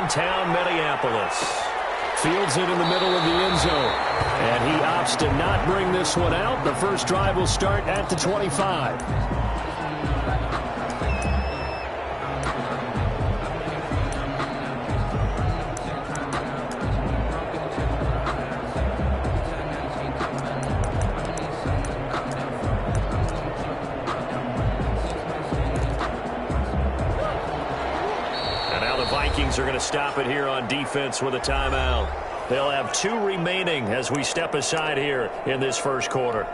downtown Minneapolis. Fields it in the middle of the end zone. And he opts to not bring this one out. The first drive will start at the 25. Are going to stop it here on defense with a timeout. They'll have 2 remaining as we step aside here in this first quarter. A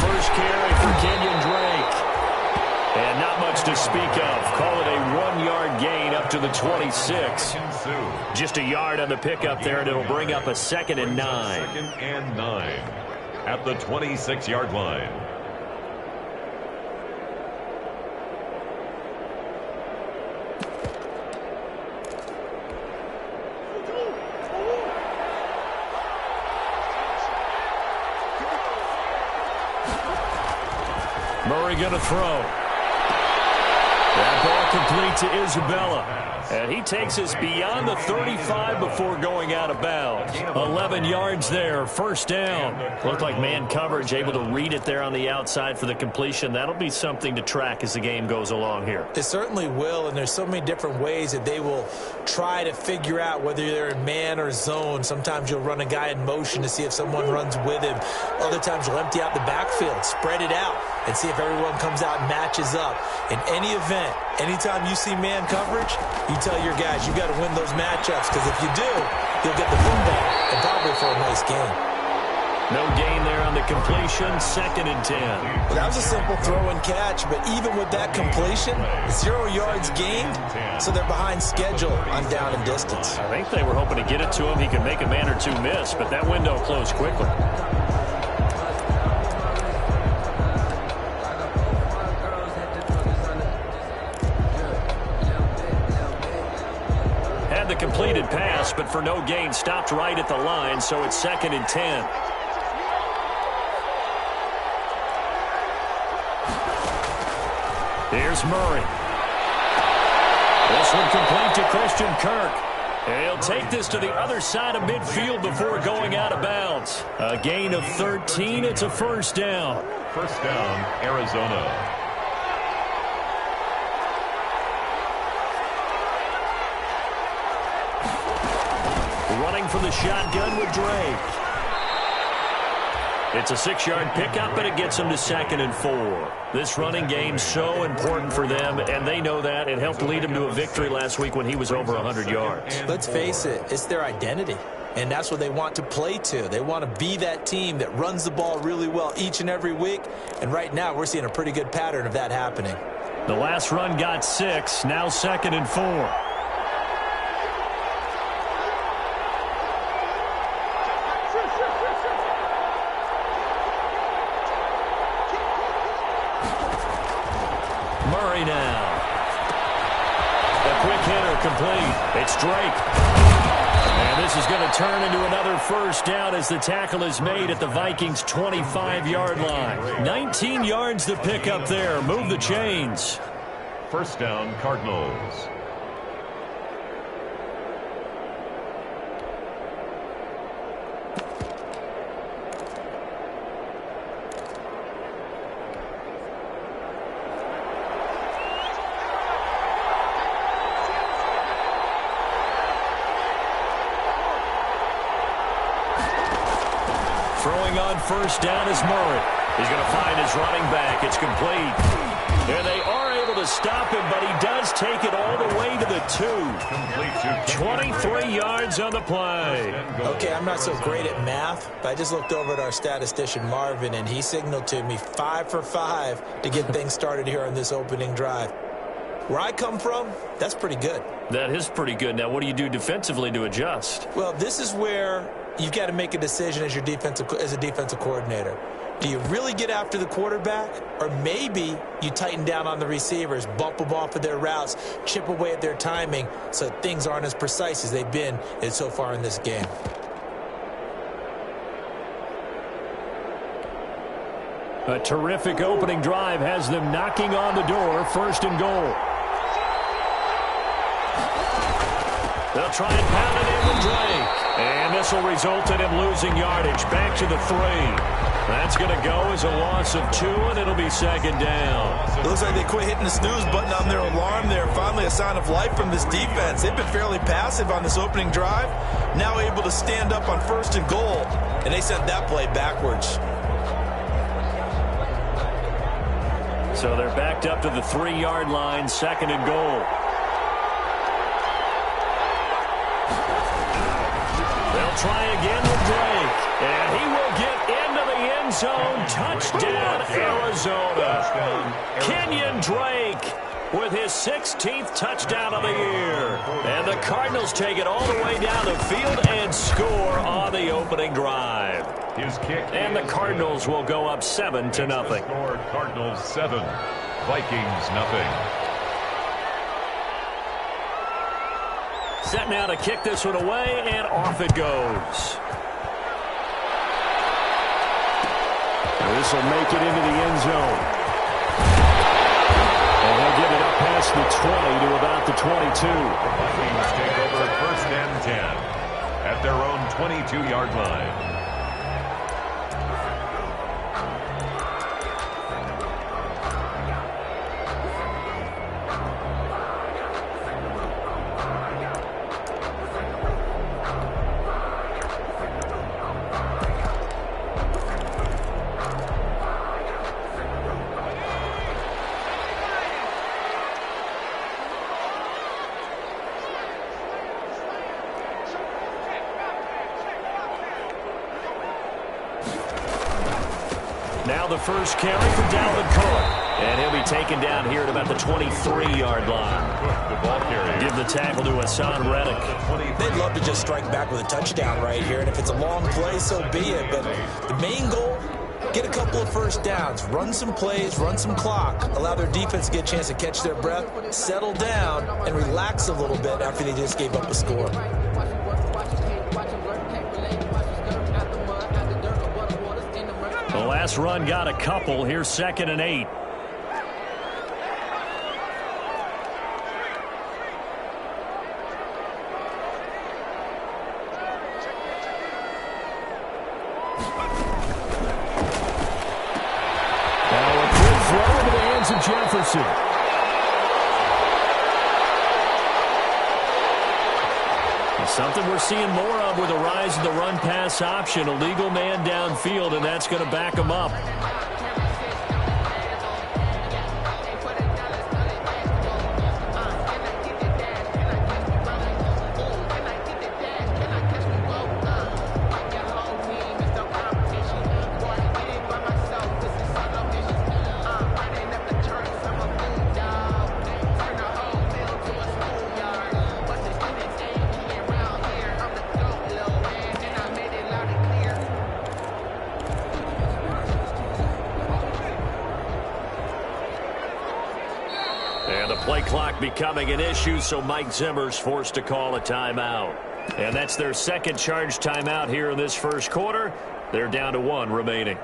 first carry for Kenyon Drake. And not much to speak of. Call it a 1-yard gain up to the 26. Just a yard on the pickup there, and it'll bring up a 2nd and 9. 2nd and 9 at the 26-yard line. Murray going to throw. That ball complete to Isabella. And he takes us beyond the 35 before going out of bounds. 11 yards there, first down. Looked like man coverage, able to read it there on the outside for the completion. That'll be something to track as the game goes along here. It certainly will, and there's so many different ways that they will try to figure out whether they're in man or zone. Sometimes you'll run a guy in motion to see if someone runs with him. Other times you'll empty out the backfield, spread it out, and see if everyone comes out and matches up. In any event, anytime you see man coverage, you tell your guys you got to win those matchups, because if you do, you'll get the football and probably for a nice game. No gain there on the completion, 2nd and 10. Well, that was a simple throw and catch, but even with that completion, 0 yards gained, so they're behind schedule on down and distance. I think they were hoping to get it to him. He could make a man or two miss, but that window closed quickly. The completed pass, but for no gain, stopped right at the line, so it's 2nd and 10. Here's Murray. This one complete to Christian Kirk. He'll take this to the other side of midfield before going out of bounds. A gain of 13. It's a first down. First down, Arizona. Running from the shotgun with Drake. It's a 6-yard pickup, and it gets them to 2nd and 4. This running game so important for them, and they know that. It helped lead them to a victory last week when he was over 100 yards. Let's face it, it's their identity, and that's what they want to play to. They want to be that team that runs the ball really well each and every week, and right now we're seeing a pretty good pattern of that happening. The last run got 6, now 2nd and 4. Murray now. A quick hitter complete. It's Drake. And this is going to turn into another first down as the tackle is made at the Vikings' 25-yard line. 19 yards to pick up there. Move the chains. First down, Cardinals. Throwing on first down is Murray. He's going to find his running back. It's complete. And they are able to stop him, but he does take it all the way to the 2. 23 yards on the play. Okay, I'm not so great at math, but I just looked over at our statistician, Marvin, and he signaled to me 5 for 5 to get things started here on this opening drive. Where I come from, that's pretty good. That is pretty good. Now, what do you do defensively to adjust? Well, this is where you've got to make a decision as a defensive coordinator. Do you really get after the quarterback? Or maybe you tighten down on the receivers, bump them off of their routes, chip away at their timing so things aren't as precise as they've been so far in this game. A terrific opening drive has them knocking on the door, 1st and goal. They'll try and pound it in with Drake. And this will result in him losing yardage. Back to the 3. That's going to go as a loss of 2, and it'll be 2nd down. Looks like they quit hitting the snooze button on their alarm there. Finally a sign of life from this defense. They've been fairly passive on this opening drive. Now able to stand up on 1st and goal. And they sent that play backwards. So they're backed up to the 3-yard line, 2nd and goal. They'll try again with Drake. And he will get into the end zone. Touchdown, Arizona. Kenyon Drake with his 16th touchdown of the year. And the Cardinals take it all the way down the field and score on the opening drive. His kick. And the Cardinals will go up 7-0. Score, Cardinals 7, Vikings nothing. Set now to kick this one away, and off it goes. This will make it into the end zone. And they'll get it up past the 20 to about the 22. Vikings take over 1st and 10 at their own 22-yard line. Now the first carry for Dalvin Cook. And he'll be taken down here at about the 23-yard line. The ball carrier. Give the tackle to Hassan Reddick. They'd love to just strike back with a touchdown right here. And if it's a long play, so be it. But the main goal, get a couple of first downs. Run some plays, run some clock. Allow their defense to get a chance to catch their breath, settle down, and relax a little bit after they just gave up a score. The last run got a couple. Here's 2nd and 8. Now a quick throw into the hands of Jefferson. Something we're seeing more of with the rise of the run-pass option. A legal man downfield, and that's going to back him up. Play clock becoming an issue, so Mike Zimmer's forced to call a timeout. And that's their second charge timeout here in this first quarter. They're down to 1 remaining.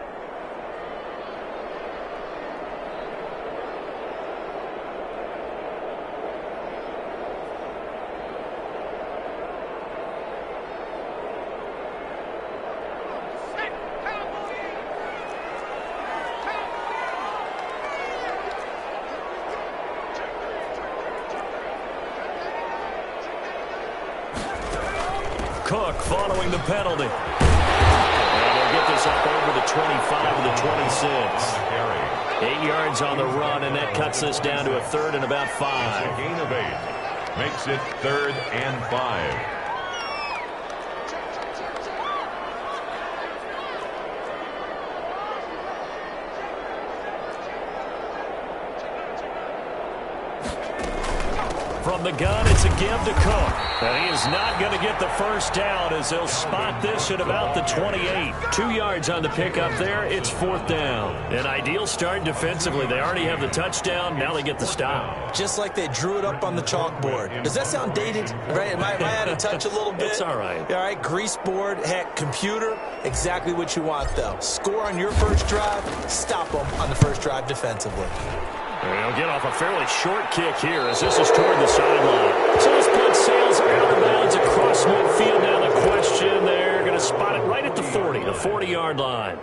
Cook following the penalty. And they'll get this up over the 25 to the 26. 8 yards on the run, and that cuts this down to a 3rd and about 5. A gain of 8. Makes it 3rd and 5. From the gun, it's a give to Cook. And he is not going to get the first down as they'll spot this at about the 28. 2 yards on the pickup there. It's 4th down. An ideal start defensively. They already have the touchdown. Now they get the stop. Just like they drew it up on the chalkboard. Does that sound dated? Right? Am I out of touch a little bit? It's all right. All right, grease board, heck, computer, exactly what you want, though. Score on your first drive, stop them on the first drive defensively. And he'll get off a fairly short kick here as this is toward the sideline. So this punt sails out of bounds across midfield. Now the question, they're going to spot it right at the 40, the 40-yard line.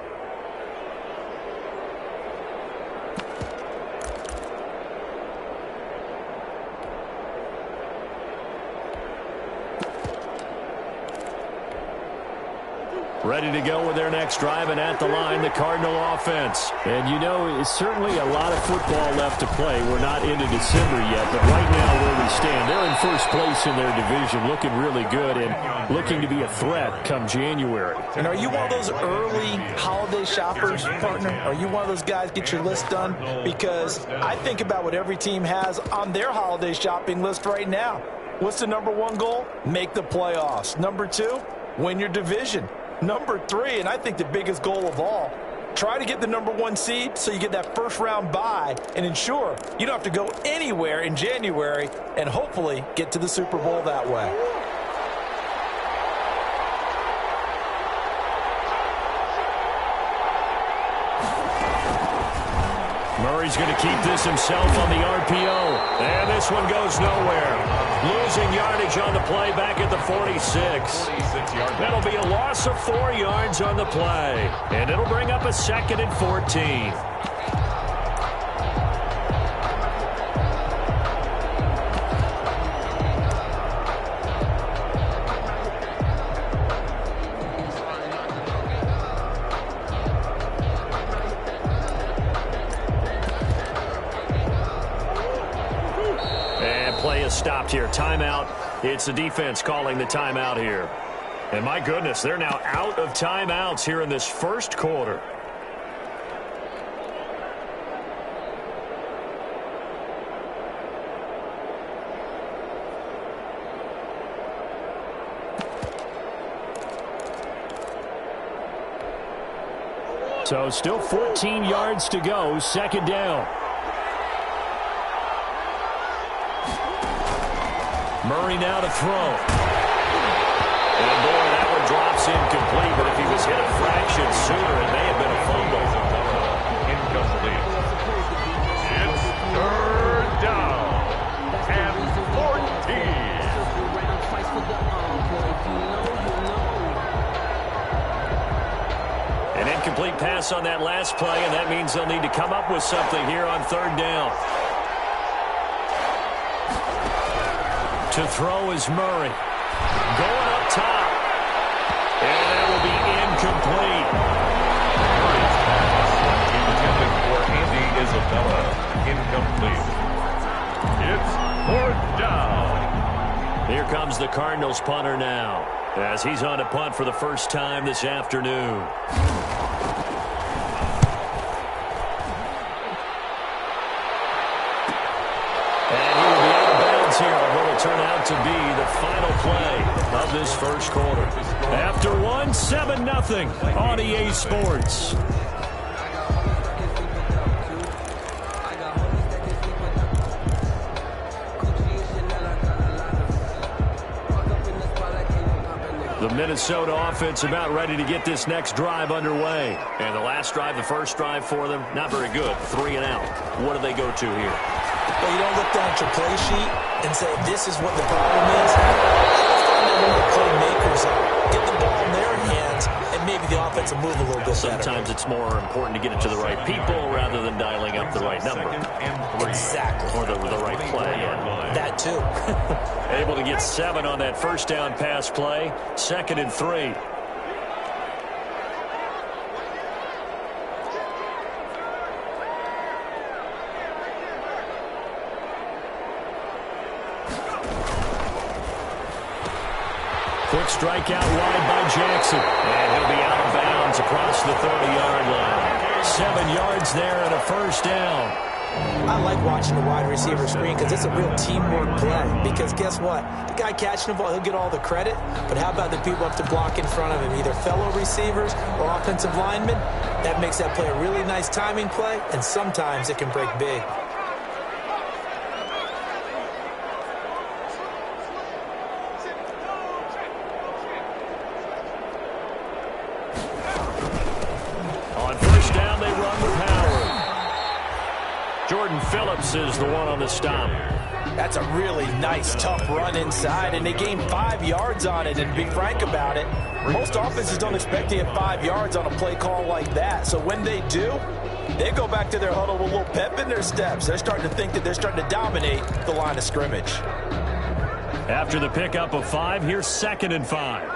Ready to go with their next drive, and at the line, the Cardinal offense. And you know, it's certainly a lot of football left to play. We're not into December yet, but right now where we stand, they're in first place in their division, looking really good and looking to be a threat come January. And are you one of those early holiday shoppers, partner? Are you one of those guys get your list done? Because I think about what every team has on their holiday shopping list right now. What's the #1 goal? Make the playoffs. #2, win your division. #3, and I think the biggest goal of all, try to get the #1 seed so you get that first-round bye and ensure you don't have to go anywhere in January and hopefully get to the Super Bowl that way. Murray's going to keep this himself on the RPO. And this one goes nowhere. Losing yardage on the play back at the 46. That'll be a loss of 4 yards on the play. And it'll bring up a 2nd and 14. Stopped here. Timeout. It's the defense calling the timeout here. And my goodness, they're now out of timeouts here in this first quarter. So still 14 yards to go. 2nd down. Murray now to throw. And boy, that one drops incomplete, but if he was hit a fraction sooner, it may have been a fumble. Incomplete. It's 3rd down and 14. An incomplete pass on that last play, and that means they'll need to come up with something here on 3rd down. To throw is Murray. Going up top. And that will be incomplete. Murray's pass intended for Andy Isabella. Incomplete. It's 4th down. Here comes the Cardinals punter now, as he's on to punt for the first time this afternoon. Turn out to be the final play of this first quarter. After 7-0 on EA Sports. The Minnesota offense about ready to get this next drive underway. And the last drive, the first drive for them, not very good. 3 and out. What do they go to here? Well, you don't look down at your play sheet and say, this is what the problem is. Find out who the playmakers are. Get the ball in their hands, and maybe the offense will move a little bit better. Sometimes it's more important to get it to the right people rather than dialing up the right number. Exactly. Or the right play. That too. Able to get 7 on that first down pass play. 2nd and 3. Quick strike out wide by Jackson. And he'll be out of bounds across the 30-yard line. 7 yards there and a first down. I like watching the wide receiver screen because it's a real teamwork play. Because guess what? The guy catching the ball, he'll get all the credit. But how about the people up to block in front of him, either fellow receivers or offensive linemen? That makes that play a really nice timing play, and sometimes it can break big. On first down, they run with Howard. Jordan Phillips is the one on the stop. That's a really nice, tough run inside, and they gained 5 yards on it. And to be frank about it, most offenses don't expect to get 5 yards on a play call like that. So when they do, they go back to their huddle with a little pep in their steps. They're starting to think that they're starting to dominate the line of scrimmage. After the pickup of 5, here's 2nd and 5.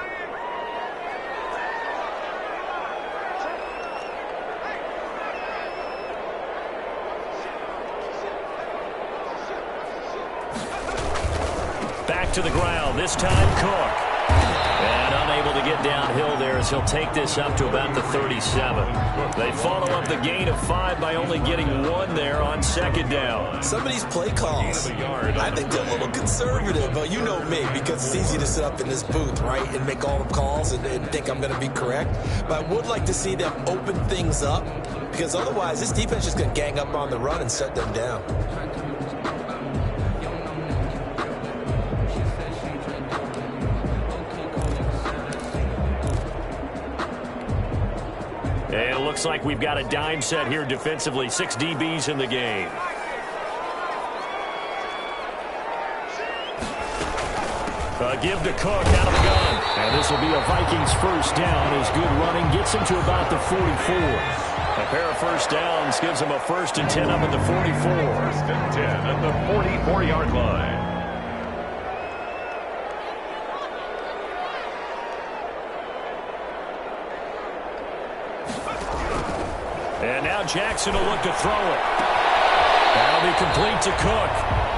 Back to the ground, this time Cook. And unable to get downhill there as he'll take this up to about the 37. They follow up the gain of 5 by only getting 1 there on 2nd down. Some of these play calls, I think they're a little conservative, but you know me, because it's easy to sit up in this booth, right, and make all the calls and think I'm going to be correct. But I would like to see them open things up, because otherwise this defense is just going to gang up on the run and shut them down. And it looks like we've got a dime set here defensively. 6 DBs in the game. Give to Cook out of the gun. And this will be a Vikings first down as good running gets him to about the 44. A pair of first downs gives him a 1st and 10 up at the 44. 1st and 10 at the 44-yard line. And now Jackson will look to throw it. That'll be complete to Cook.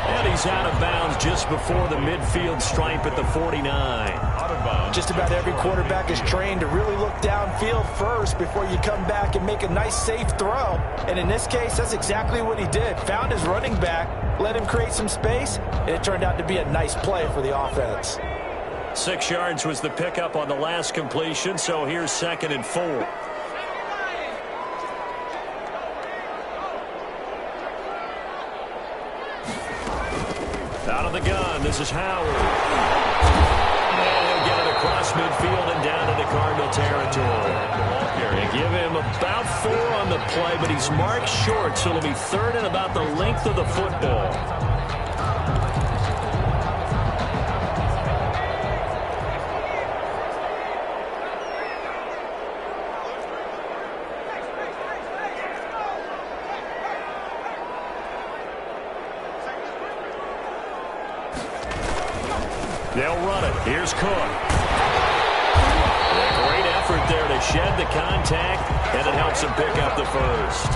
And he's out of bounds just before the midfield stripe at the 49. Out of bounds. Just about every quarterback is trained to really look downfield first before you come back and make a nice, safe throw. And in this case, that's exactly what he did. Found his running back, let him create some space, and it turned out to be a nice play for the offense. 6 yards was the pickup on the last completion, so here's 2nd and 4. Out of the gun, this is Howard. And he'll get it across midfield and down into Cardinal territory. They give him about 4 on the play, but he's marked short, so it'll be 3rd and about the length of the football. They'll run it. Here's Cook. A great effort there to shed the contact, and it helps him pick up the 1st.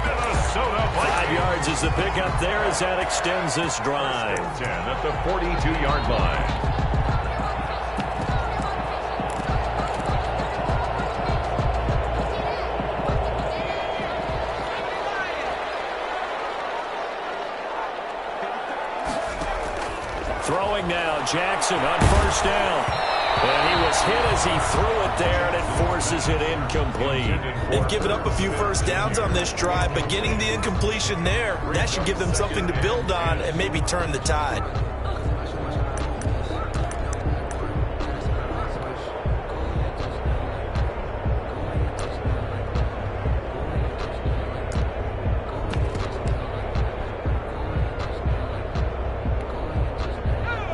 5 yards is the pickup there as that extends this drive. 10 at the 42-yard line. Throwing now, Jackson on first down. And he was hit as he threw it there, and it forces it incomplete. They've given up a few first downs on this drive, but getting the incompletion there, that should give them something to build on and maybe turn the tide.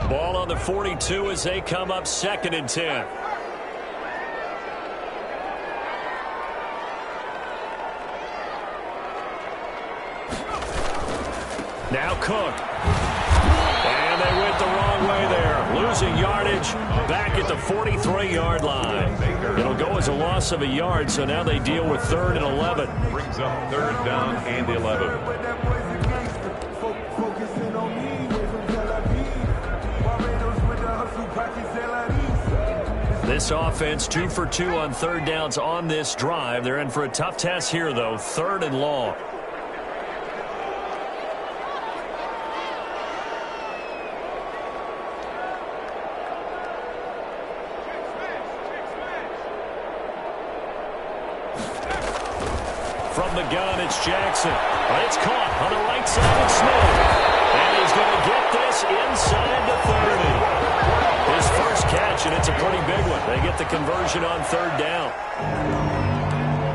Ball on the 42 as they come up 2nd and 10. Now Cook. And they went the wrong way there. Losing yardage back at the 43-yard line. It'll go as a loss of a yard, so now they deal with 3rd and 11. Brings up 3rd down and 11. This offense 2 for 2 on 3rd downs on this drive. They're in for a tough test here, though. 3rd and long. shotgun. It's Jackson. But it's caught on the right side of Smith. And he's going to get this inside the 30. His first catch, and it's a pretty big one. They get the conversion on third down.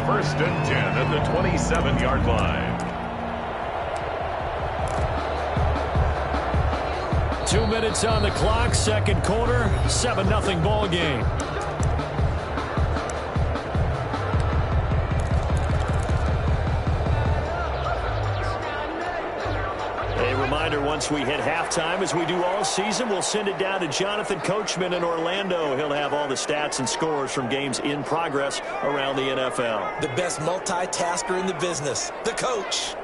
First and 10 at the 27-yard line. 2 minutes on the clock, second quarter, 7-0 ball game. A reminder, once we hit halftime, as we do all season, we'll send it down to Jonathan Coachman in Orlando. He'll have all the stats and scores from games in progress around the NFL. The best multitasker in the business, the coach.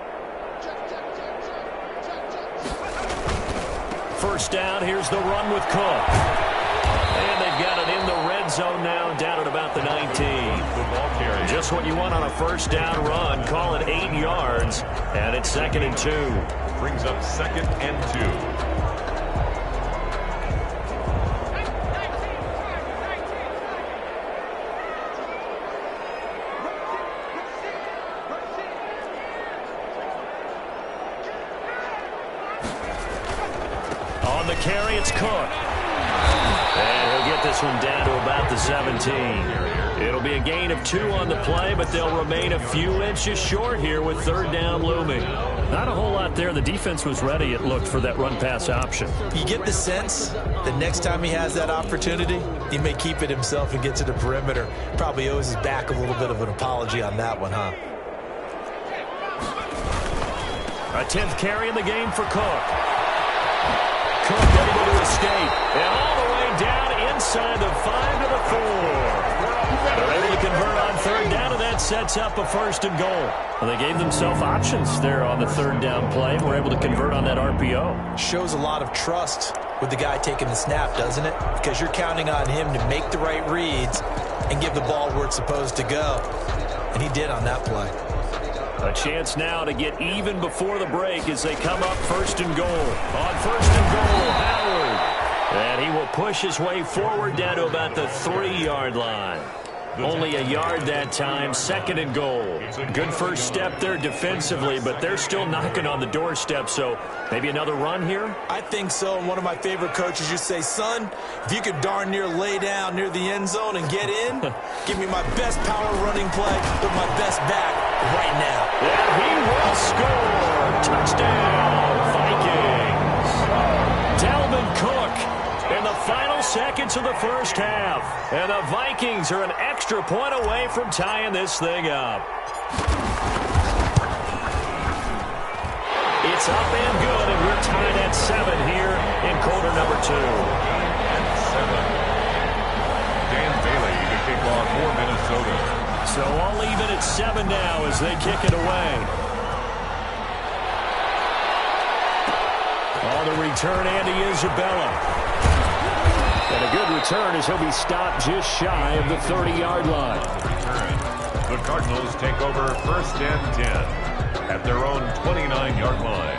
First down, here's the run with Cook. And they've got it in the red zone now, down at about the 19. Just what you want on a first down run. Call it 8 yards, and it's 2nd and 2. Brings up 2nd and 2. Carry, it's Cook. And he'll get this one down to about the 17. It'll be a gain of 2 on the play, but they'll remain a few inches short here with third down looming. Not a whole lot there. The defense was ready, it looked, for that run-pass option. You get the sense that next time he has that opportunity, he may keep it himself and get to the perimeter. Probably owes his back a little bit of an apology on that one, huh? A 10th carry in the game for Cook. Cook able to escape, and all the way down inside the 5 to the 4. They're able to convert on third down, and that sets up a 1st and goal. Well, they gave themselves options there on the third down play. We're able to convert on that RPO. Shows a lot of trust with the guy taking the snap, doesn't it? Because you're counting on him to make the right reads and give the ball where it's supposed to go. And he did on that play. A chance now to get even before the break as they come up 1st and goal. On 1st and goal, Howard. And he will push his way forward down to about the 3-yard line. Only a yard that time, 2nd and goal. Good first step there defensively, but they're still knocking on the doorstep, so maybe another run here? I think so, and one of my favorite coaches used to say, son, if you could darn near lay down near the end zone and get in, give me my best power running play with my best back right now. And he will score. Touchdown, Vikings. Dalvin Cook in the final seconds of the first half. And the Vikings are an extra point away from tying this thing up. It's up and good, and we're tied at 7 here in quarter number 2. At 7. Dan Bailey to kick off for Minnesota. So all even at 7 now as they kick it away. On the return, Andy Isabella. And a good return as he'll be stopped just shy of the 30-yard line. The Cardinals take over 1st and 10 at their own 29-yard line.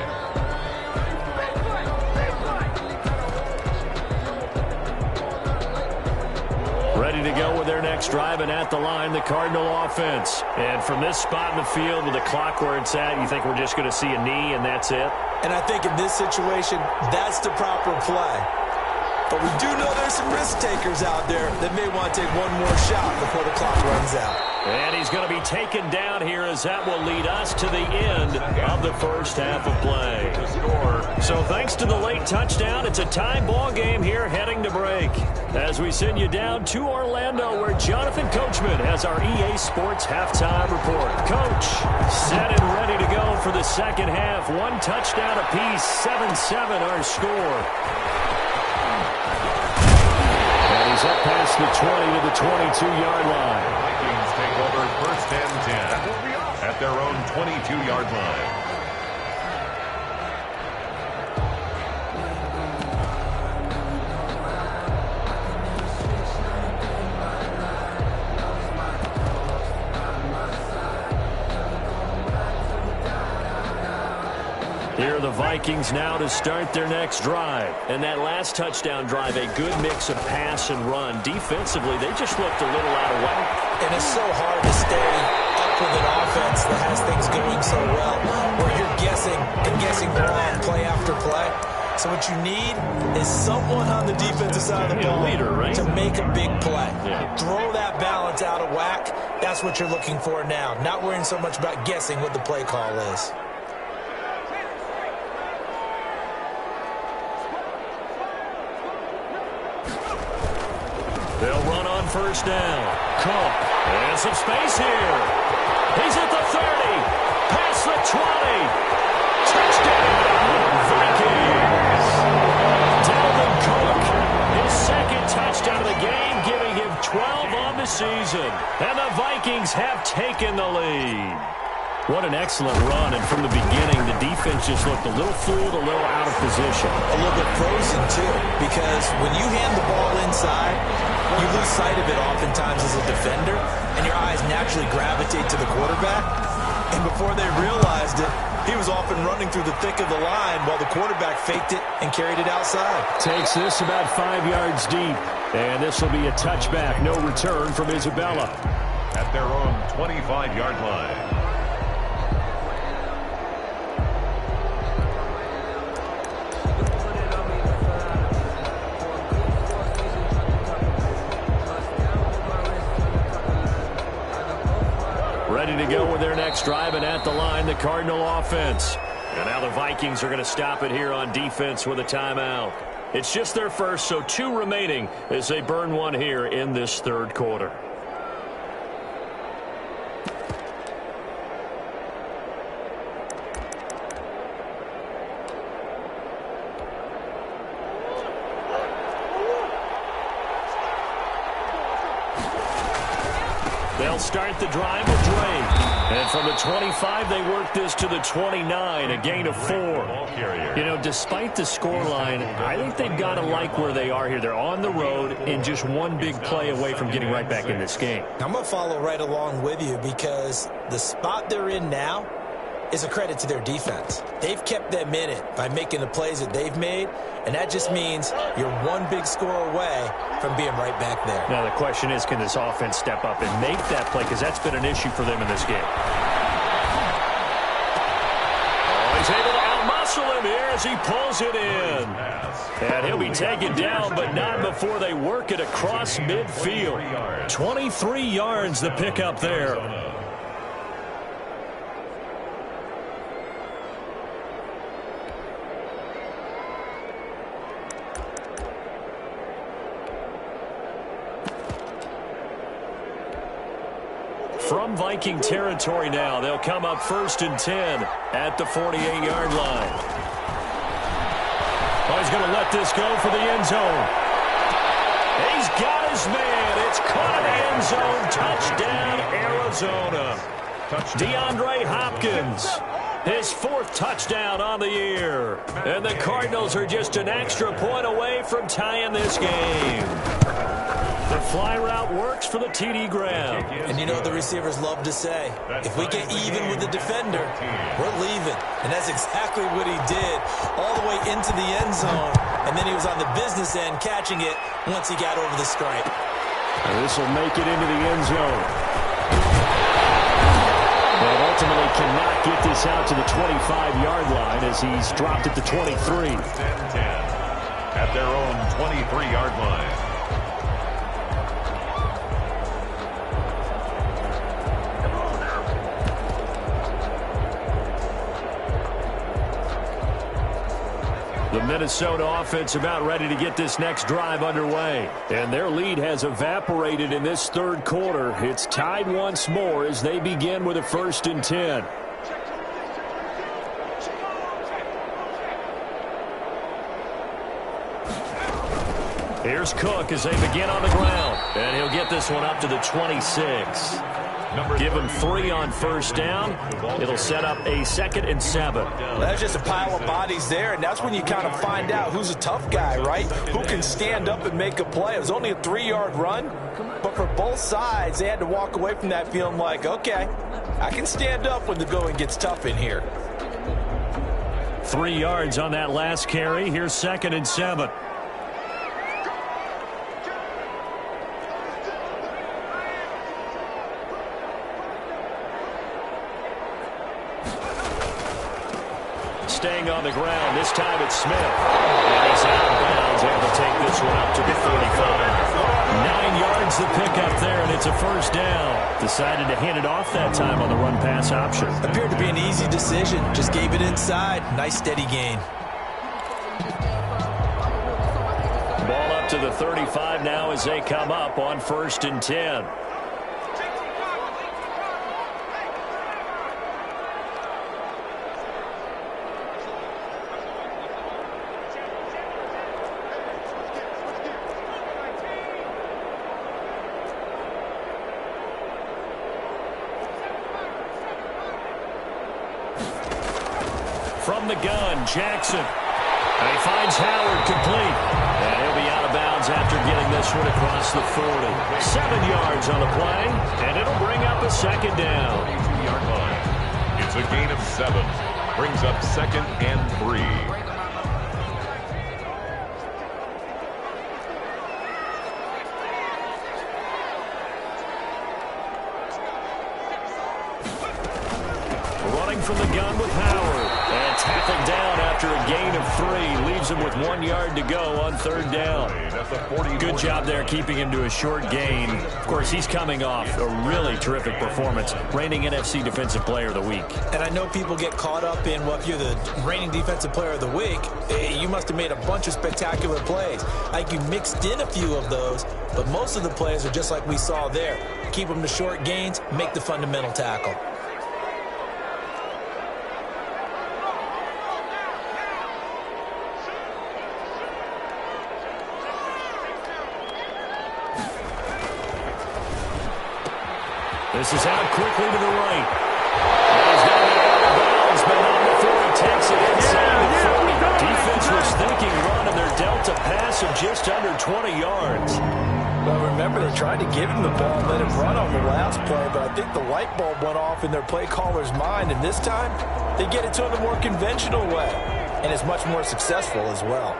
Ready to go with their next drive, and at the line, the Cardinal offense. And from this spot in the field with the clock where it's at, you think we're just going to see a knee and that's it? And I think in this situation, that's the proper play. But we do know there's some risk takers out there that may want to take one more shot before the clock runs out. And he's going to be taken down here as that will lead us to the end of the first half of play. So thanks to the late touchdown, it's a tie ball game here heading to break. As we send you down to Orlando where Jonathan Coachman has our EA Sports halftime report. Coach, set and ready to go for the second half. 1 touchdown apiece, 7-7 our score. He's up past the 20 to the 22-yard line. Vikings take over 1st and 10 at their own 22-yard line. Here are the Vikings now to start their next drive. And that last touchdown drive, a good mix of pass and run. Defensively, they just looked a little out of whack. And it's so hard to stay up up with an offense that has things going so well, where you're guessing and guessing wrong play after play. So what you need is someone on the defensive side of the ball leader, right? to make a big play. Yeah. Throw that balance out of whack. That's what you're looking for now. Not worrying so much about guessing what the play call is. They'll run on first down. Cook. And some space here. He's at the 30. Past the 20. Touchdown, Vikings. Dalvin Cook, his second touchdown of the game, giving him 12 on the season. And the Vikings have taken the lead. What an excellent run, and from the beginning, the defense just looked a little fooled, a little out of position. A little bit frozen, too, because when you hand the ball inside, you lose sight of it oftentimes as a defender, and your eyes naturally gravitate to the quarterback. And before they realized it, he was off and running through the thick of the line while the quarterback faked it and carried it outside. Takes this about 5 yards deep, and this will be a touchback, no return from Isabella. At their own 25-yard line. Ready to go with their next drive, and at the line, the Cardinal offense. And now the Vikings are going to stop it here on defense with a timeout. It's just their first, so 2 remaining as they burn one here in this third quarter. They'll start the drive with Drake. And from the 25, they work this to the 29, a gain of 4. You know, despite the scoreline, I think they've got to like where they are here. They're on the road and just one big play away from getting right back in this game. I'm going to follow right along with you because the spot they're in now is a credit to their defense. They've kept them in it by making the plays that they've made, and that just means you're one big score away from being right back there. Now the question is, can this offense step up and make that play, because that's been an issue for them in this game. Oh, he's able to outmuscle him here as he pulls it in. And he'll be taken down, but not before they work it across midfield. 23 yards the pickup there. From Viking territory now, they'll come up 1st and 10 at the 48-yard line. Oh, he's going to let this go for the end zone. He's got his man. It's caught in the end zone. Touchdown, Arizona. DeAndre Hopkins, his 4th touchdown on the year. And the Cardinals are just an extra point away from tying this game. The fly route works for the TD Graham. And you know what the receivers love to say? If we get even with the defender, we're leaving. And that's exactly what he did all the way into the end zone. And then he was on the business end catching it once he got over the stripe. And this will make it into the end zone. But ultimately cannot get this out to the 25-yard line as he's dropped at the 23. 10-10 at their own 23-yard line. The Minnesota offense about ready to get this next drive underway. And their lead has evaporated in this third quarter. It's tied once more as they begin with a 1st and 10. Here's Cook as they begin on the ground. And he'll get this one up to the 26. Give him 3 on first down. It'll set up a 2nd and 7. That's just a pile of bodies there, and that's when you kind of find out who's a tough guy, right? Who can stand up and make a play. It was only a 3-yard run, but for both sides, they had to walk away from that feeling like, okay, I can stand up when the going gets tough in here. 3 yards on that last carry. Here's 2nd and 7. staying on the ground. This time it's Smith. And he's out of bounds, able to take this one up to the 35. 9 yards the pickup there, and it's a first down. Decided to hand it off that time on the run-pass option. Appeared to be an easy decision. Just gave it inside. Nice steady gain. Ball up to the 35 now as they come up on 1st and 10. From the gun, Jackson. And he finds Howard complete. And he'll be out of bounds after getting this one across the 40. 7 yards on the play, and it'll bring up a second down. 22-yard line. It's a gain of 7. Brings up 2nd and 3. From the gun with Howard. And tackled down after a gain of 3. Leaves him with 1 yard to go on 3rd down. Good job there keeping him to a short gain. Of course, he's coming off a really terrific performance. Reigning NFC Defensive Player of the Week. And I know people get caught up in, well, if you're the reigning Defensive Player of the Week, you must have made a bunch of spectacular plays. I think you mixed in a few of those, but most of the plays are just like we saw there. Keep them to short gains, make the fundamental tackle. This is out quickly to the right. And he's going to be out of bounds, but not before he takes it inside the 40. Defense was thinking run, and they're dealt a pass of just under 20 yards. Well, remember, they tried to give him the ball and let him run on the last play, but I think the light bulb went off in their play caller's mind, and this time they get it to him a more conventional way, and it's much more successful as well.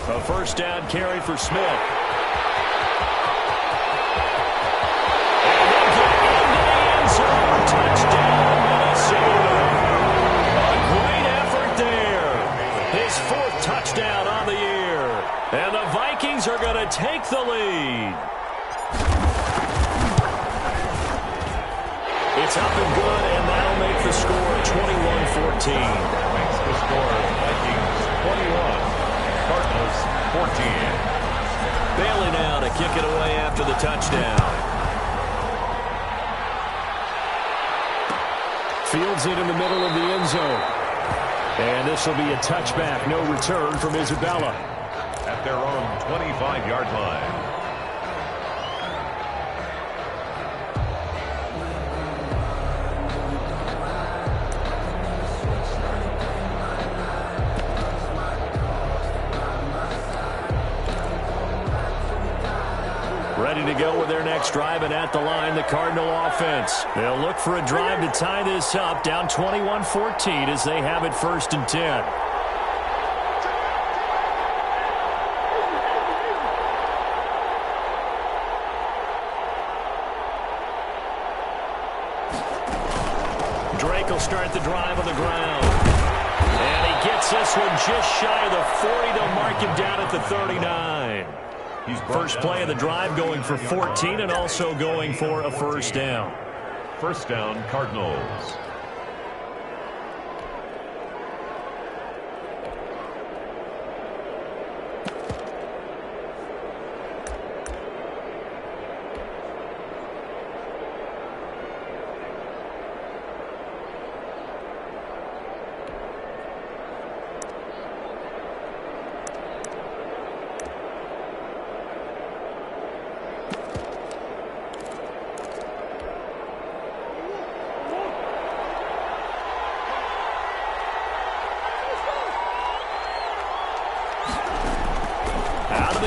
A first down carry for Smith. And they get into the end zone. Touchdown, Minnesota. A great effort there. His 4th touchdown on the year. And the Vikings are going to take the lead. It's up and good, and that'll make the score 21-14. Makes the score Vikings 21. Cardinals 14. Bailey now to kick it away after the touchdown. Fields it in the middle of the end zone. And this will be a touchback. No return from Isabella. At their own 25-yard line. Ready to go with their next drive, and at the line, the Cardinal offense. They'll look for a drive to tie this up, down 21-14 as they have it 1st and 10. Drake will start the drive on the ground. And he gets this one just shy of the 40. They'll mark him down at the 39. First play of the drive going for 14 and also going for a first down. First down, Cardinals.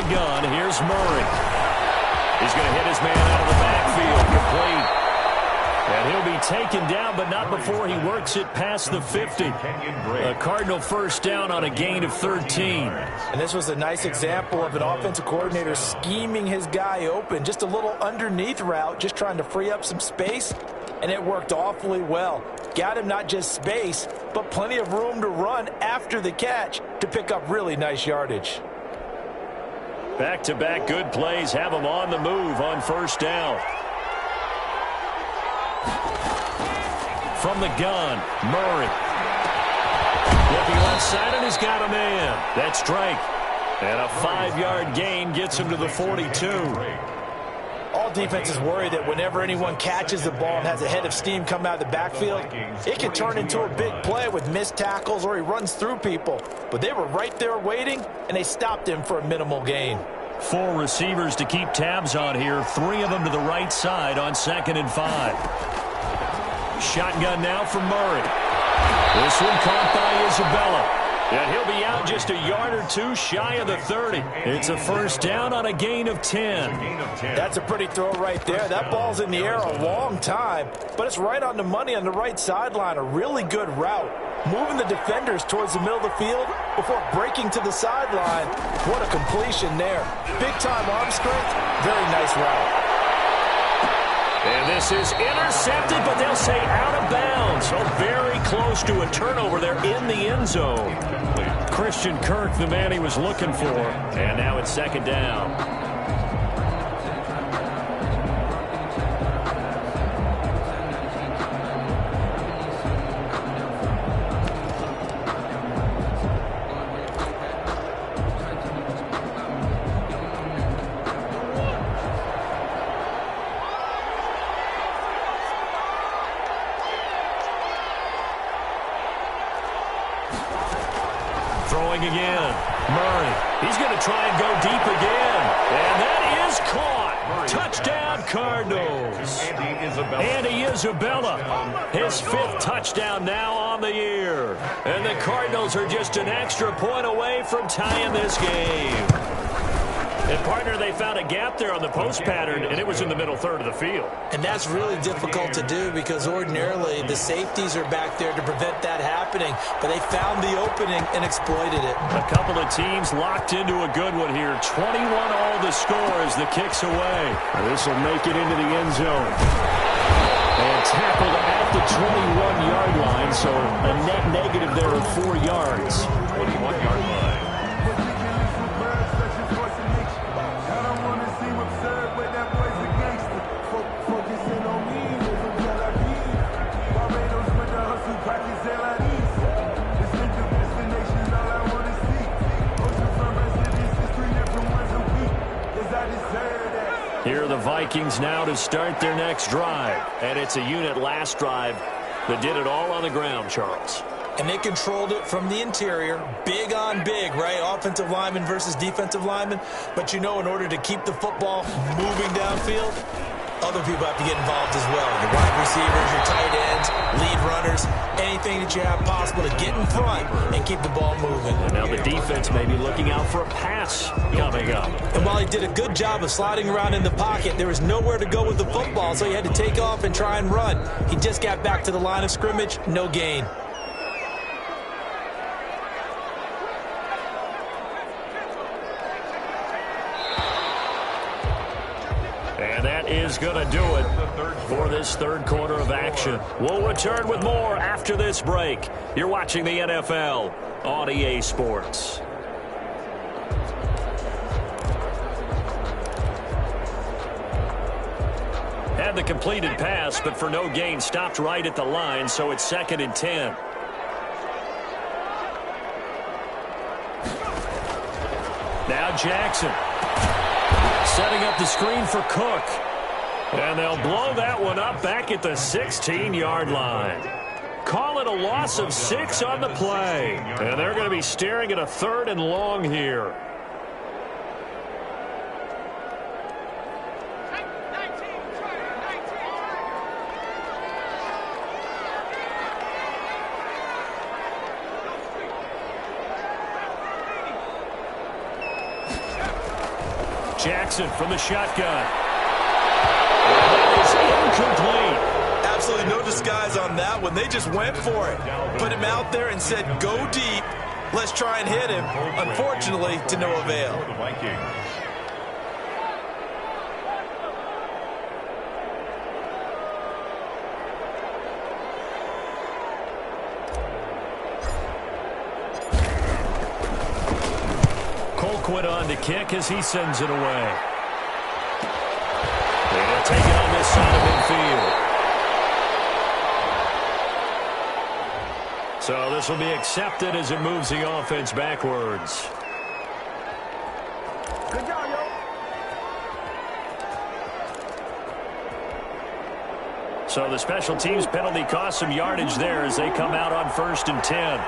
Gun. Here's Murray. He's going to hit his man out of the backfield. Complete. And he'll be taken down, but not before he works it past the 50. A Cardinal first down on a gain of 13. And this was a nice example of an offensive coordinator scheming his guy open. Just a little underneath route, just trying to free up some space, and it worked awfully well. Got him not just space, but plenty of room to run after the catch to pick up really nice yardage. Back-to-back good plays have him on the move on first down. From the gun, Murray. Looking left side, and he's got a man. That's Drake. And a 5-yard gain gets him to the 42. All defenses worry that whenever anyone catches the ball and has a head of steam come out of the backfield, it can turn into a big play with missed tackles or he runs through people. But they were right there waiting, and they stopped him for a minimal gain. 4 receivers to keep tabs on here. 3 of them to the right side on 2nd and 5. Shotgun now from Murray. This one caught by Isabella. And he'll be out just a yard or 2 shy of the 30. It's a first down on a gain of 10. That's a pretty throw right there. That ball's in the air a long time, but it's right on the money on the right sideline. A really good route. Moving the defenders towards the middle of the field before breaking to the sideline. What a completion there. Big-time arm strength. Very nice route. And this is intercepted, but they'll say out of bounds. So very close to a turnover there in the end zone. Christian Kirk, the man he was looking for. And now it's 2nd down. Throwing again. Murray. He's going to try and go deep again. And that is caught. Touchdown, Cardinals. Andy Isabella. His 5th touchdown now on the year. And the Cardinals are just an extra point away from tying this game. And, partner, they found a gap there on the post pattern, and it was in the middle third of the field. And that's really difficult to do because ordinarily the safeties are back there to prevent that happening. But they found the opening and exploited it. A couple of teams locked into a good one here. 21 all the score as the kick's away. This will make it into the end zone. And tackled at the 21-yard line, so a net negative there of 4 yards. 21-yard line. Here are the Vikings now to start their next drive. And it's a unit last drive that did it all on the ground, Charles. And they controlled it from the interior, big on big, right? Offensive lineman versus defensive lineman. But you know, in order to keep the football moving downfield, other people have to get involved as well. Your wide receivers, your tight ends, lead runners, anything that you have possible to get in front and keep the ball moving. And now the defense may be looking out for a pass coming up. And while he did a good job of sliding around in the pocket, there was nowhere to go with the football, so he had to take off and try and run. He just got back to the line of scrimmage, no gain. And that is going to do it for this third quarter of action. We'll return with more after this break. You're watching the NFL on EA Sports. Had the completed pass, but for no gain, stopped right at the line, so it's 2nd and 10. Now Jackson. Setting up the screen for Cook. And they'll blow that one up back at the 16-yard line. Call it a loss of 6 on the play. And they're going to be staring at a 3rd and long here. Jackson from the shotgun. And that is incomplete. Absolutely no disguise on that one. They just went for it. Put him out there and said, go deep. Let's try and hit him. Unfortunately, to no avail. Colquitt on to kick as he sends it away. They'll take it on this side of midfield. So this will be accepted as it moves the offense backwards. Good job, yo. So the special teams penalty cost some yardage there as they come out on 1st and 10.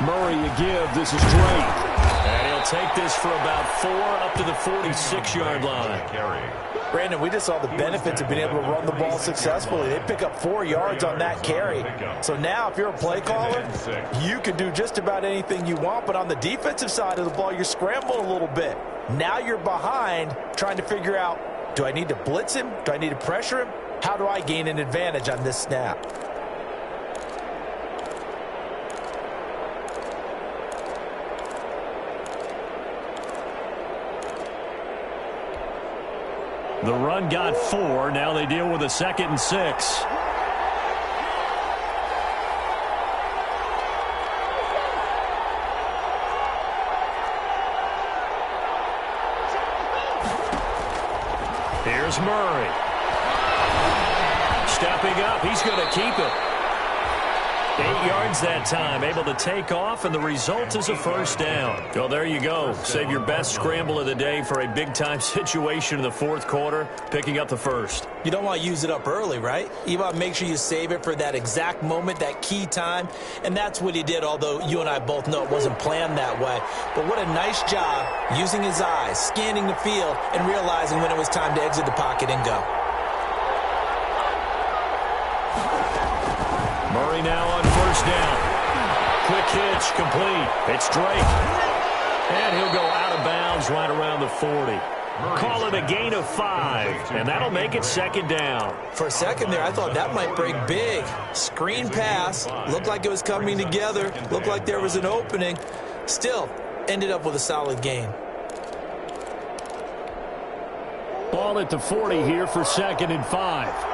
Murray a give. This is Drake. And he'll take this for about 4 up to the 46-yard line. Brandon, we just saw the benefits of being able to run the ball successfully. They pick up 4 yards on that carry. So now if you're a play caller, you can do just about anything you want. But on the defensive side of the ball, you're scrambling a little bit. Now you're behind trying to figure out, do I need to blitz him? Do I need to pressure him? How do I gain an advantage on this snap? The run got 4. Now they deal with a 2nd and 6. Here's Murray. Stepping up. He's going to keep it. 8 yards that time, able to take off, and the result is a 1st down. Well, there you go. Save your best scramble of the day for a big-time situation in the 4th quarter, picking up the 1st. You don't want to use it up early, right? You want to make sure you save it for that exact moment, that key time, and that's what he did, although you and I both know it wasn't planned that way. But what a nice job using his eyes, scanning the field, and realizing when it was time to exit the pocket and go. Murray now on 1st down. Quick hitch, complete. It's Drake. And he'll go out of bounds right around the 40. Call it a gain of 5, and that'll make it 2nd down. For a second there, I thought that might break big. Screen pass. Looked like it was coming together. Looked like there was an opening. Still, ended up with a solid gain. Ball at the 40 here for 2nd and 5.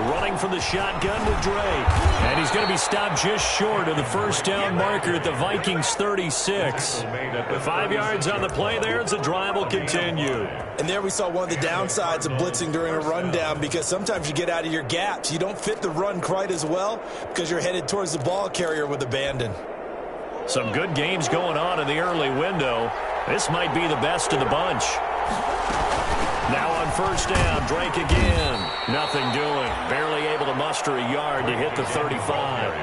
Running from the shotgun with Drake. And he's going to be stopped just short of the 1st down marker at the Vikings 36. With 5 yards on the play there, the drive will continue. And there we saw one of the downsides of blitzing during a rundown, because sometimes you get out of your gaps. You don't fit the run quite as well because you're headed towards the ball carrier with abandon. Some good games going on in the early window. This might be the best of the bunch. Now on 1st down, Drake again. Nothing doing. Barely able to muster a yard to hit the 35.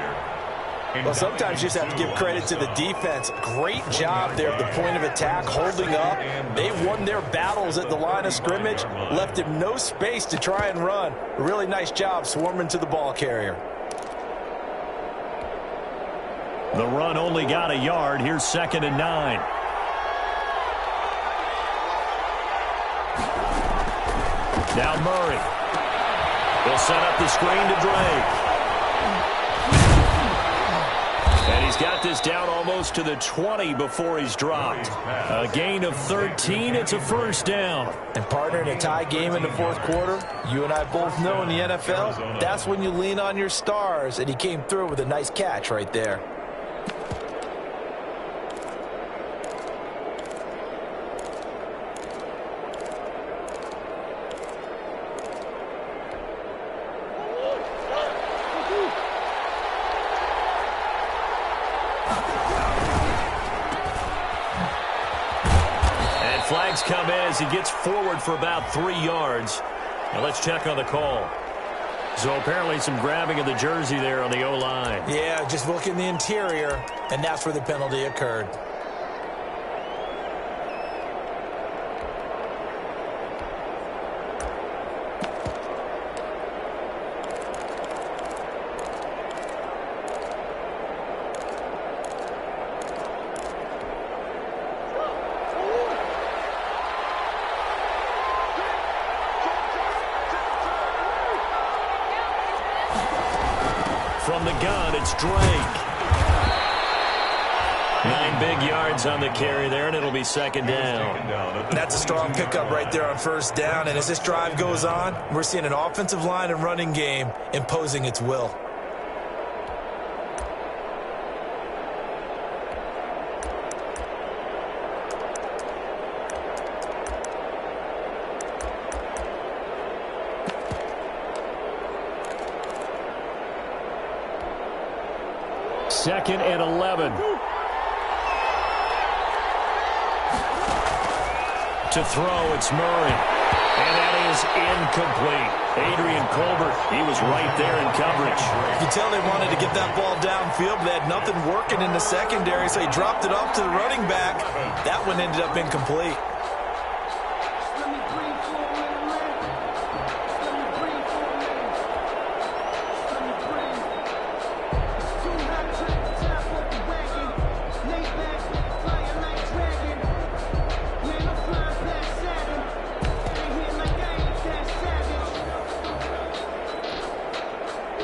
Well, sometimes you just have to give credit to the defense. Great job there at the point of attack, holding up. They won their battles at the line of scrimmage, left him no space to try and run. A really nice job swarming to the ball carrier. The run only got a yard. Here's 2nd and 9. Now Murray. He'll set up the screen to Drake. And he's got this down almost to the 20 before he's dropped. A gain of 13. It's a 1st down. And partner, in a tie game in the 4th quarter, you and I both know in the NFL, that's when you lean on your stars. And he came through with a nice catch right there. Flags come in as he gets forward for about 3 yards. Now let's check on the call. So apparently some grabbing of the jersey there on the O-line. Yeah, just look in the interior, and that's where the penalty occurred. the gun, it's Drake. 9 big yards on the carry there, and it'll be second down. That's a strong pickup right there on first down. And as this drive goes on, we're seeing an offensive line and running game imposing its will. Second and 11. To throw, it's Murray. And that is incomplete. Adrian Colbert, he was right there in coverage. You can tell they wanted to get that ball downfield, but they had nothing working in the secondary, so he dropped it off to the running back. That one ended up incomplete.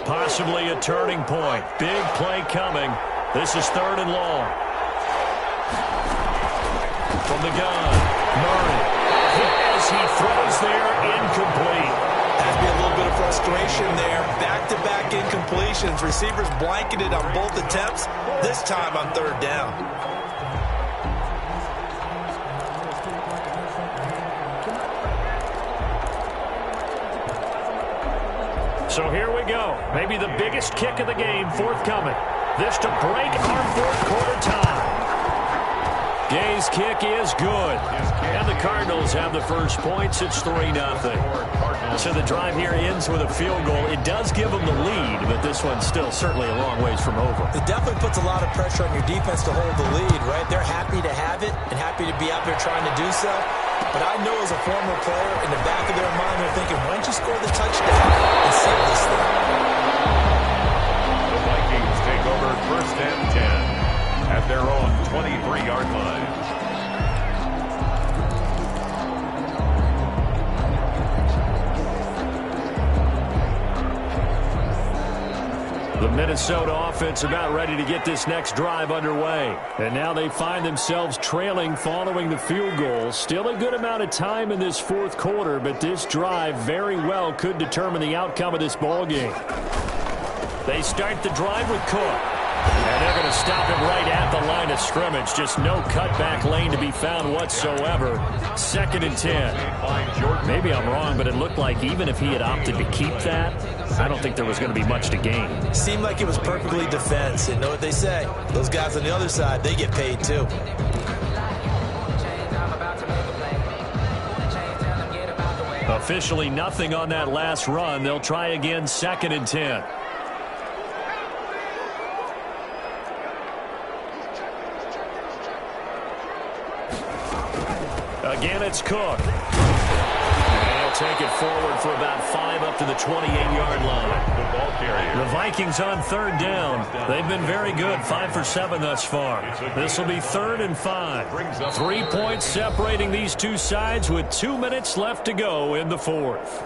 Possibly a turning point. Big play coming. This is third and long. From the gun, Murray. As he throws there, incomplete. Has to be a little bit of frustration there. Back-to-back incompletions. Receivers blanketed on both attempts, this time on third down. So here we go. Maybe the biggest kick of the game forthcoming. This to break our fourth quarter tie. Gay's kick is good. And the Cardinals have the first points. It's 3-0. So the drive here ends with a field goal. It does give them the lead, but this one's still certainly a long ways from over. It definitely puts a lot of pressure on your defense to hold the lead, right? They're happy to have it and happy to be out there trying to do so. But I know as a former player, in the back of their mind, they're thinking, why don't you score the touchdown and save this thing? The Vikings take over first and 10 at their own 23-yard line. The Minnesota offense about ready to get this next drive underway. And now they find themselves trailing following the field goal. Still a good amount of time in this fourth quarter, but this drive very well could determine the outcome of this ball game. They start the drive with Cook. And they're going to stop him right at the line of scrimmage. Just no cutback lane to be found whatsoever. Second and 10. Maybe I'm wrong, but it looked like even if he had opted to keep that, I don't think there was going to be much to gain. Seemed like it was perfectly defense. You know what they say. Those guys on the other side, they get paid too. Officially nothing on that last run. They'll try again, second and 10. Again, it's Cook. And he'll take it forward for about 5 up to the 28-yard line. The Vikings on third down. They've been very good, 5 for 7 thus far. This will be third and 5. 3 points separating these two sides with 2 minutes left to go in the fourth.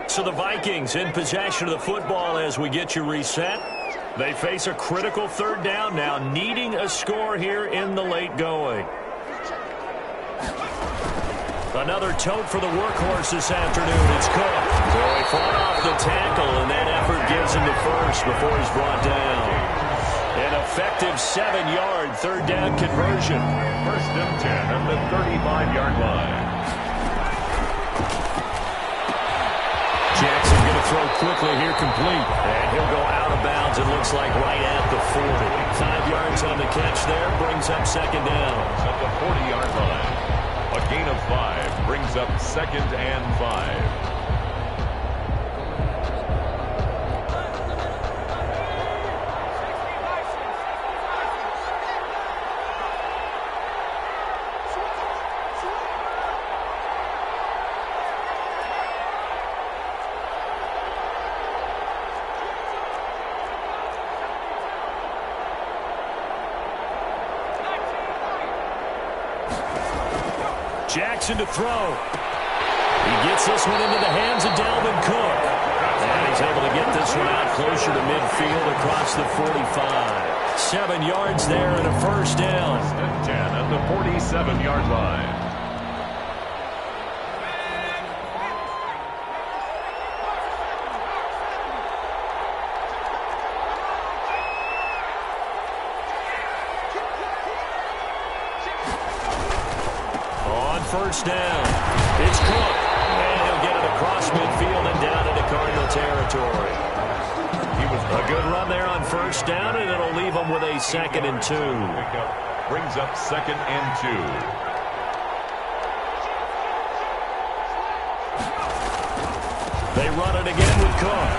So the Vikings in possession of the football as we get you reset. They face a critical third down now, needing a score here in the late going. Another tote for the workhorse this afternoon. It's Cook. So he fought off the tackle, and that effort gives him the first before he's brought down. An effective 7-yard third down conversion. First and 10 at the 35-yard line. Jackson going to throw quickly here, complete. And he'll go out of bounds, it looks like, right at the 40. 5 yards on the catch there, brings up second down. At the 40-yard line. A gain of 5 brings up second and 5. Jackson to throw. He gets this one into the hands of Dalvin Cook. And he's able to get this one out closer to midfield across the 45. 7 yards there and a first down. 10 at the 47-yard line. First down. It's Cook. And he'll get it across midfield and down into Cardinal territory. He was a good run there on first down, and it'll leave him with a 2nd and 2. Brings up 2nd and 2. They run it again with Cook.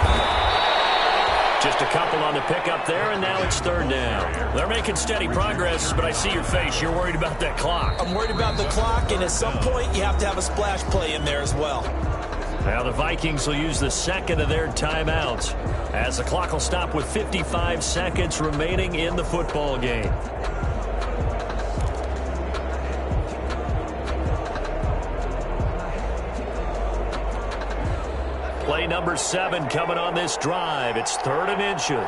Just a couple on the pickup there, and now it's 3rd down. They're making steady progress, but I see your face. You're worried about that clock. I'm worried about the clock, and at some point you have to have a splash play in there as well. Now the Vikings will use the 2nd of their timeouts as the clock will stop with 55 seconds remaining in the football game. Play number 7 coming on this drive. It's 3rd and inches.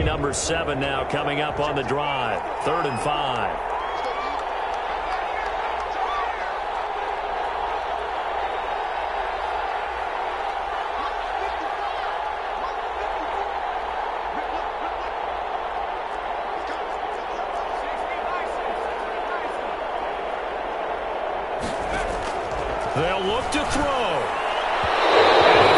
Number 7 now coming up on the drive. 3rd and 5. They'll look to throw.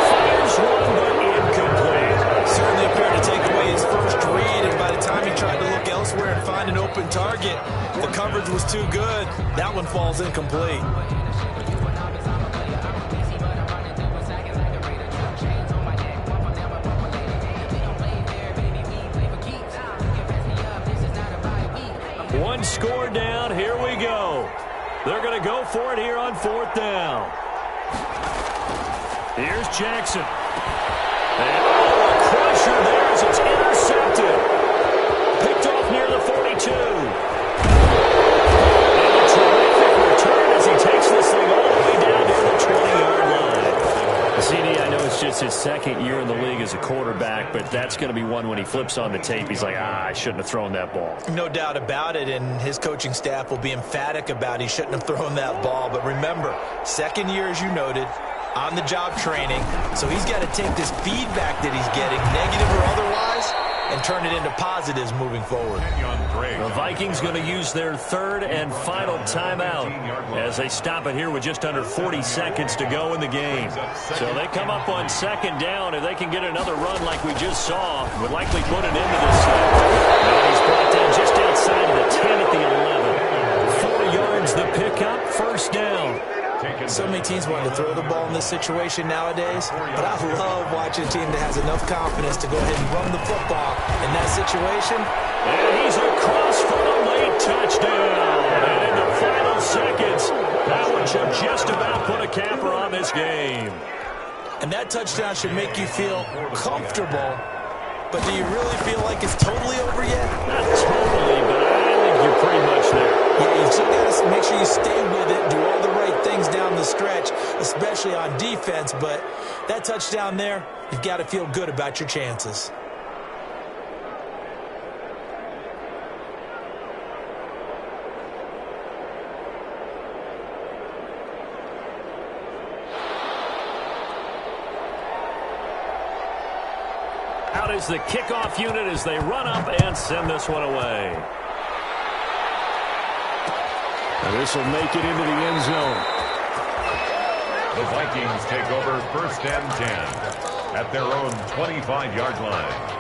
Fires one, but incomplete. Certainly appeared to take away his first read, and by the time he tried to look elsewhere and find an open target, the coverage was too good. That one falls incomplete. One score down. Here we go. They're going to go for it here on 4th down. Here's Jackson. And a crusher there as it's intercepted. Picked off near the 42. And a terrific return as he takes this thing all the way down to the 20-yard line. CD, I know it's just his 2nd year in the league as a quarterback, but that's going to be one when he flips on the tape. He's like, I shouldn't have thrown that ball. No doubt about it, and his coaching staff will be emphatic about he shouldn't have thrown that ball. But remember, 2nd year, as you noted, on-the-job training, so he's got to take this feedback that he's getting, negative or otherwise, and turn it into positives moving forward. The Vikings going to use their 3rd and final timeout as they stop it here with just under 40 seconds to go in the game. So they come up on 2nd down. If they can get another run like we just saw, would likely put an end to this thing. Now he's brought down just outside of the 10 at the 11. 4 yards the pickup, 1st down. So many teams want to throw the ball in this situation nowadays, but I love watching a team that has enough confidence to go ahead and run the football in that situation. And he's across for a late touchdown. And in the final seconds, that one should just about put a capper on this game. And that touchdown should make you feel comfortable, but do you really feel like it's totally over yet? Not totally, but I think you're pretty much there. Yeah, you've still got to make sure you stay with it, do all the right things down the stretch, especially on defense. But that touchdown there, you've got to feel good about your chances. Out is the kickoff unit as they run up and send this one away. And this will make it into the end zone. The Vikings take over 1st and 10. at their own 25-yard line.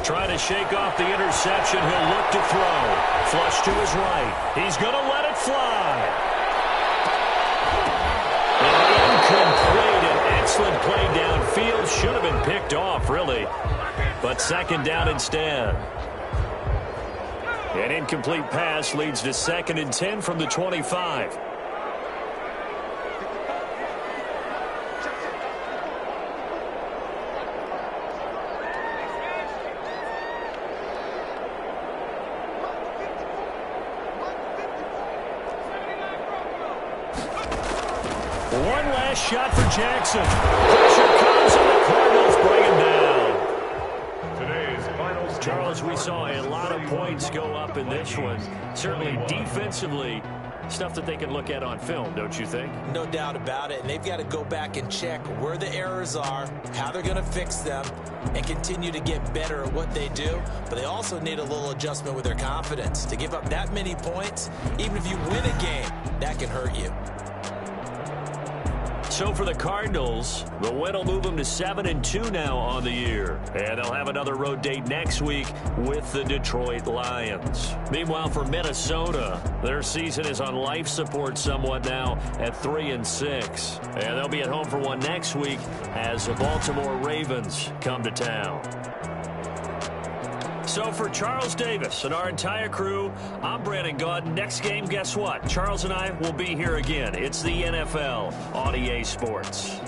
Trying to shake off the interception. He'll look to throw. Flush to his right. He's going to let it fly. Incomplete. An excellent play downfield. Should have been picked off, really. But second down instead. An incomplete pass leads to 2nd and 10 from the 25. One last shot for Jackson. Pressure comes and the Cardinals bring him down. Today's final score. Charles, we saw a lot of points go up in this one. Certainly defensively, stuff that they can look at on film, don't you think? No doubt about it. And they've got to go back and check where the errors are, how they're going to fix them, and continue to get better at what they do. But they also need a little adjustment with their confidence. To give up that many points, even if you win a game, that can hurt you. So for the Cardinals, the win will move them to 7-2 now on the year. And they'll have another road date next week with the Detroit Lions. Meanwhile, for Minnesota, their season is on life support somewhat now at 3-6. And they'll be at home for one next week as the Baltimore Ravens come to town. So for Charles Davis and our entire crew, I'm Brandon Gaudin. Next game, guess what? Charles and I will be here again. It's the NFL on EA Sports.